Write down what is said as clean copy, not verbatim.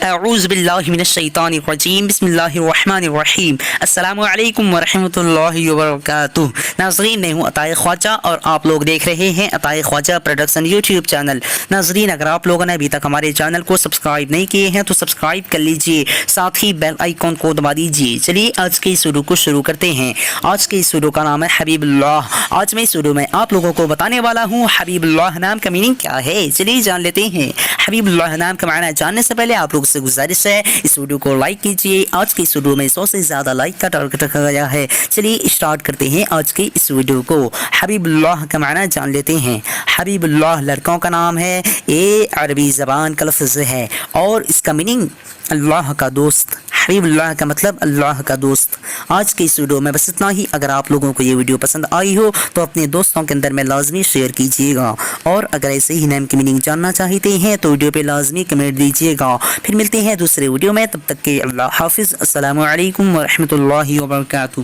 اعوذ باللہ من الشیطان الرجیم بسم اللہ الرحمن الرحیم السلام علیکم ورحمۃ اللہ وبرکاتہ۔ ناظرین، میں ہوں عطائے خواجہ اور آپ لوگ دیکھ رہے ہیں عطائے خواجہ پروڈکشن یوٹیوب چینل۔ ناظرین، اگر آپ لوگوں نے ابھی تک ہمارے چینل کو سبسکرائب نہیں کیے ہیں تو سبسکرائب کر لیجئے، ساتھ ہی بیل آئیکن کو دبا دیجئے۔ چلیے آج کے اس ویڈیو کو شروع کرتے ہیں۔ آج کے اس ویڈیو کا نام ہے حبیب اللہ۔ آج میں اس ویڈیو میں آپ لوگوں کو بتانے والا ہوں حبیب اللہ نام کا میننگ کیا ہے۔ چلیے جان لیتے ہیں۔ حبیب اللہ نام کا معنی جاننے سے پہلے آپ لوگوں سے گزارش ہے اس ویڈیو کو لائک کیجئے۔ آج کی اس ویڈیو میں 100 سے زیادہ لائک کا ٹارگٹ رکھا گیا ہے۔ چلیے اسٹارٹ کرتے ہیں آج کی اس ویڈیو کو۔ حبیب اللہ کا معنی جان لیتے ہیں۔ حبیب اللہ لڑکوں کا نام ہے، یہ عربی زبان کا لفظ ہے اور اس کا میننگ اللہ کا دوست۔ حبیب اللہ کا مطلب اللہ کا دوست۔ آج کی اس ویڈیو میں بس اتنا ہی۔ اگر آپ لوگوں کو یہ ویڈیو پسند آئی ہو تو اپنے دوستوں کے اندر میں لازمی شیئر کیجیے گا، اور اگر ایسے ہی نیم کی میننگ جاننا چاہتے ہیں تو ویڈیو پہ لازمی کمنٹ دیجیے گا۔ پھر ملتے ہیں دوسرے ویڈیو میں، تب تک کے اللہ حافظ۔ السلام علیکم ورحمۃ اللہ وبرکاتہ۔